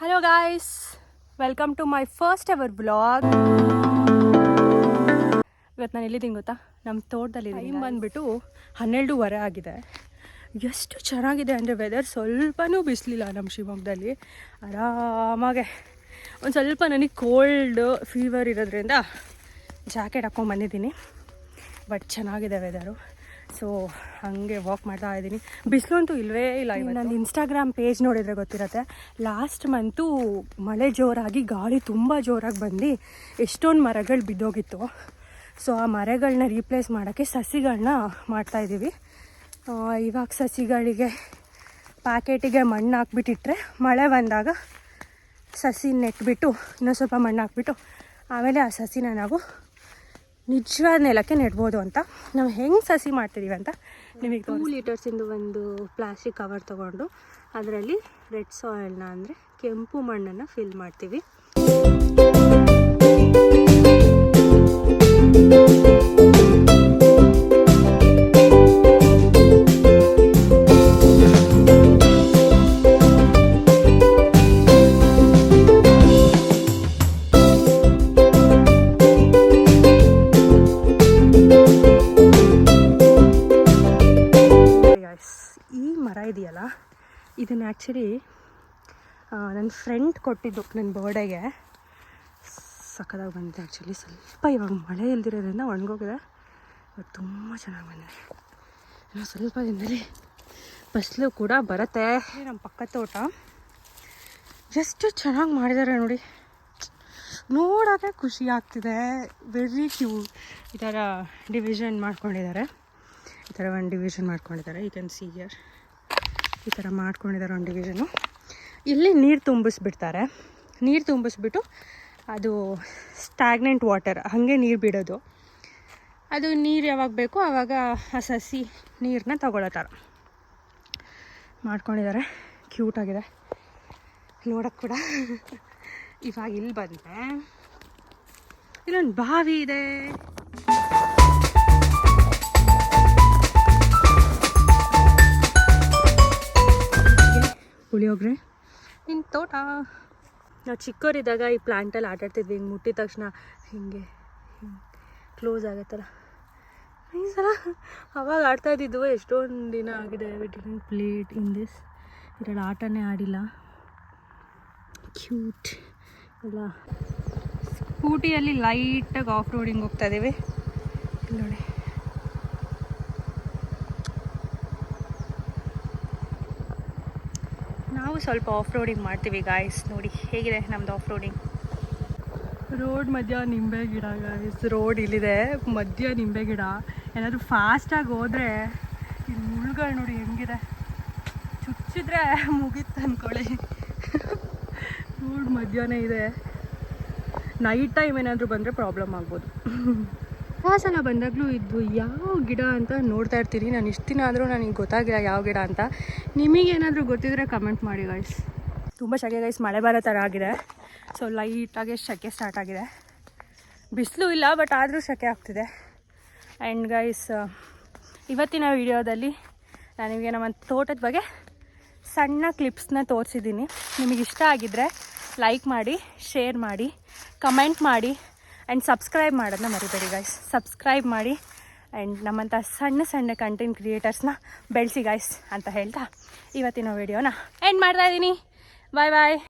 Hello guys, welcome to my first ever vlog. ಇವತ್ತು ನಾನು ಎಲ್ಲಿದ್ದೀನಿ ಗೊತ್ತಾ? ನಮ್ಮ ತೋಟದಲ್ಲಿ. ಟೈಮ್ ಬಂದುಬಿಟ್ಟು 12:15 ಆಗಿದೆ. ಎಷ್ಟು ಚೆನ್ನಾಗಿದೆ ಅಂದರೆ ವೆದರ್ ಸ್ವಲ್ಪನೂ ಬಿಸಿಲಿಲ್ಲ ನಮ್ಮ ಶಿವಮೊಗ್ಗದಲ್ಲಿ. ಆರಾಮಾಗೆ ಒಂದು ಸ್ವಲ್ಪ ನನಗೆ ಕೋಲ್ಡ್ ಫೀವರ್ ಇರೋದ್ರಿಂದ ಜಾಕೆಟ್ ಹಾಕ್ಕೊಂಡ್ಬಂದಿದ್ದೀನಿ. ಬಟ್ ಚೆನ್ನಾಗಿದೆ ವೆದರು. ಸೊ ಹಾಗೆ ವಾಕ್ ಮಾಡ್ತಾ ಇದ್ದೀನಿ. ಬಿಸಿಲು ಅಂತೂ ಇಲ್ಲವೇ ಇಲ್ಲ. ನನ್ನ ಇನ್ಸ್ಟಾಗ್ರಾಮ್ ಪೇಜ್ ನೋಡಿದರೆ ಗೊತ್ತಿರುತ್ತೆ, ಲಾಸ್ಟ್ ಮಂತು ಮಳೆ ಜೋರಾಗಿ ಗಾಳಿ ತುಂಬ ಜೋರಾಗಿ ಬಂದು ಎಷ್ಟೊಂದು ಮರಗಳು ಬಿದ್ದೋಗಿತ್ತು. ಸೊ ಆ ಮರಗಳನ್ನ ರೀಪ್ಲೇಸ್ ಮಾಡೋಕ್ಕೆ ಸಸಿಗಳನ್ನ ಮಾಡ್ತಾಯಿದ್ದೀವಿ. ಇವಾಗ ಸಸಿಗಳಿಗೆ ಪ್ಯಾಕೆಟಿಗೆ ಮಣ್ಣು ಹಾಕ್ಬಿಟ್ಟಿಟ್ರೆ ಮಳೆ ಬಂದಾಗ ಸಸಿ ನೆಟ್ಬಿಟ್ಟು ಇನ್ನೂ ಸ್ವಲ್ಪ ಮಣ್ಣು ಹಾಕ್ಬಿಟ್ಟು ಆಮೇಲೆ ಆ ಸಸಿನ ನಾವು ನಿಜವಾದ ನೆಲಕ್ಕೆ ನೆಡ್ಬೋದು ಅಂತ. ನಾವು ಹೆಂಗೆ ಸಸಿ ಮಾಡ್ತಿದ್ದೀವಿ ಅಂತ ನಿಮಗೆ 2 ಲೀಟರ್ಸಿಂದು ಒಂದು ಪ್ಲಾಸ್ಟಿಕ್ ಕವರ್ ತೊಗೊಂಡು ಅದರಲ್ಲಿ ರೆಡ್ ಸಾಯಿಲ್ನ ಅಂದರೆ ಕೆಂಪು ಮಣ್ಣನ್ನು ಫಿಲ್ ಮಾಡ್ತೀವಿ. ಇದೆಯಲ್ಲ, ಇದನ್ನು ಆ್ಯಕ್ಚುಲಿ ನನ್ನ ಫ್ರೆಂಡ್ ಕೊಟ್ಟಿದ್ದು ನನ್ನ ಬರ್ಡೇಗೆ. ಸಕ್ಕದಾಗಿ ಬಂದಿದೆ ಆ್ಯಕ್ಚುಲಿ. ಸ್ವಲ್ಪ ಇವಾಗ ಮಳೆ ಇಲ್ದಿರೋದ್ರಿಂದ ಒಣಗೋಗಿದೆ, ಬಟ್ ತುಂಬ ಚೆನ್ನಾಗಿ ಬಂದಿದೆ. ಇನ್ನೂ ಸ್ವಲ್ಪ ದಿನದಲ್ಲಿ ಫಸಲು ಕೂಡ ಬರುತ್ತೆ. ನಮ್ಮ ಪಕ್ಕದ ತೋಟ ಎಷ್ಟು ಚೆನ್ನಾಗಿ ಮಾಡಿದ್ದಾರೆ ನೋಡಿ, ನೋಡೋಕ್ಕೆ ಖುಷಿ ಆಗ್ತಿದೆ. Very cute. ಈ ಥರ ಡಿವಿಷನ್ ಮಾಡ್ಕೊಂಡಿದ್ದಾರೆ, ಈ ಥರ ಒಂದು ಡಿವಿಷನ್ ಮಾಡ್ಕೊಂಡಿದ್ದಾರೆ. ಯು ಕ್ಯಾನ್ ಸಿ ಹಿಯರ್ ಈ ಥರ ಮಾಡ್ಕೊಂಡಿದ್ದಾರೆ ಒಂದು ಡಿವಿಷನು. ಇಲ್ಲಿ ನೀರು ತುಂಬಿಸ್ಬಿಡ್ತಾರೆ. ನೀರು ತುಂಬಿಸ್ಬಿಟ್ಟು ಅದು ಸ್ಟ್ಯಾಗ್ನೆಂಟ್ ವಾಟರ್ ಹಾಗೆ ನೀರು ಬಿಡೋದು. ಅದು ನೀರು ಯಾವಾಗ ಬೇಕೋ ಆವಾಗ ಆ ಸಸಿ ನೀರನ್ನ ತಗೊಳ್ಳೋ ಥರ ಮಾಡ್ಕೊಂಡಿದ್ದಾರೆ. ಕ್ಯೂಟಾಗಿದೆ ನೋಡೋಕ್ಕೆ ಕೂಡ. ಇವಾಗ ಇಲ್ಲಿ ಬಂದರೆ ಇಲ್ಲೊಂದು ಬಾವಿ ಇದೆ. ಪುಳಿಯೋಗರೆ ಇನ್ನು ತೋಟ. ನಾವು ಚಿಕ್ಕವರಿದ್ದಾಗ ಈ ಪ್ಲ್ಯಾಂಟಲ್ಲಿ ಆಟಾಡ್ತಿದ್ವಿ. ಹಿಂಗೆ ಮುಟ್ಟಿದ ತಕ್ಷಣ ಹಿಂಗೆ ಕ್ಲೋಸ್ ಆಗತ್ತಲ್ಲ, ಈ ಸಲ ಅವಾಗ ಆಡ್ತಾಯಿದ್ದು. ಎಷ್ಟೊಂದು ದಿನ ಆಗಿದೆ we didn't played in this. ಇದರಲ್ಲಿ ಆಟನೇ ಆಡಿಲ್ಲ. ಕ್ಯೂಟ್ ಎಲ್ಲ. ಸ್ಕೂಟಿಯಲ್ಲಿ ಲೈಟಾಗಿ ಆಫ್ ರೋಡಿಂಗ್ ಹೋಗ್ತಾ ಇದ್ದೀವಿ ನೋಡಿ. ನಾವು ಸ್ವಲ್ಪ ಆಫ್ ರೋಡಿಂಗ್ ಮಾಡ್ತೀವಿ ಗಾಯ್ಸ್. ನೋಡಿ ಹೇಗಿದೆ ನಮ್ಮದು ಆಫ್ ರೋಡಿಂಗ್. ರೋಡ್ ಮಧ್ಯ ನಿಂಬೆ ಗಿಡ ಗಾಯ್ಸ್. ರೋಡ್ ಇಲ್ಲಿದೆ, ಮಧ್ಯ ನಿಂಬೆ ಗಿಡ. ಏನಾದರೂ ಫಾಸ್ಟಾಗಿ ಹೋದರೆ ಈ ಮುಳ್ಳುಗಳು ನೋಡಿ ಹೆಂಗಿದೆ, ಚುಚ್ಚಿದ್ರೆ ಮುಗೀತು ಅಂದ್ಕೊಳ್ಳಿ. ರೋಡ್ ಮಧ್ಯನೇ ಇದೆ. ನೈಟ್ ಟೈಮ್ ಏನಾದರೂ ಬಂದರೆ ಪ್ರಾಬ್ಲಮ್ ಆಗ್ಬೋದು. ಆ ಸಲ ಬಂದಾಗಲೂ ಇದು ಯಾವ ಗಿಡ ಅಂತ ನೋಡ್ತಾ ಇರ್ತೀರಿ. ನಾನು ಇಷ್ಟು ದಿನ ಆದರೂ ನನಗೆ ಗೊತ್ತಾಗಿಲ್ಲ ಯಾವ ಗಿಡ ಅಂತ. ನಿಮಗೇನಾದರೂ ಗೊತ್ತಿದ್ರೆ ಕಮೆಂಟ್ ಮಾಡಿ ಗೈಸ್. ತುಂಬ ಸೆಕೆ ಗೈಸ್, ಮಳೆ ಬರೋ ಥರ ಆಗಿದೆ. ಸೊ ಲೈಟಾಗಿ ಸೆಕೆ ಸ್ಟಾರ್ಟ್ ಆಗಿದೆ. ಬಿಸಿಲು ಇಲ್ಲ, ಬಟ್ ಆದರೂ ಸೆಕೆ ಆಗ್ತಿದೆ. ಆ್ಯಂಡ್ ಗೈಸ್, ಇವತ್ತಿನ ವಿಡಿಯೋದಲ್ಲಿ ನಾನು ನಿಮಗೆ ನಮ್ಮ ತೋಟದ ಬಗ್ಗೆ ಸಣ್ಣ ಕ್ಲಿಪ್ಸ್ನ ತೋರಿಸಿದ್ದೀನಿ. ನಿಮಗೆ ಇಷ್ಟ ಆಗಿದ್ದರೆ ಲೈಕ್ ಮಾಡಿ, ಶೇರ್ ಮಾಡಿ, ಕಮೆಂಟ್ ಮಾಡಿ ಆ್ಯಂಡ್ ಸಬ್ಸ್ಕ್ರೈಬ್ ಮಾಡೋದನ್ನ ಮರಿಬೇಡಿ ಗೈಸ್. ಸಬ್ಸ್ಕ್ರೈಬ್ ಮಾಡಿ ಆ್ಯಂಡ್ ನಮ್ಮಂಥ ಸಣ್ಣ ಸಣ್ಣ ಕಂಟೆಂಟ್ ಕ್ರಿಯೇಟರ್ಸ್ನ ಬೆಳೆಸಿ ಗೈಸ್ ಅಂತ ಹೇಳ್ತಾ ಇವತ್ತಿನ ವಿಡಿಯೋನ ಎಂಡ್ ಮಾಡ್ತಾಯಿದ್ದೀನಿ. ಬಾಯ್ ಬಾಯ್.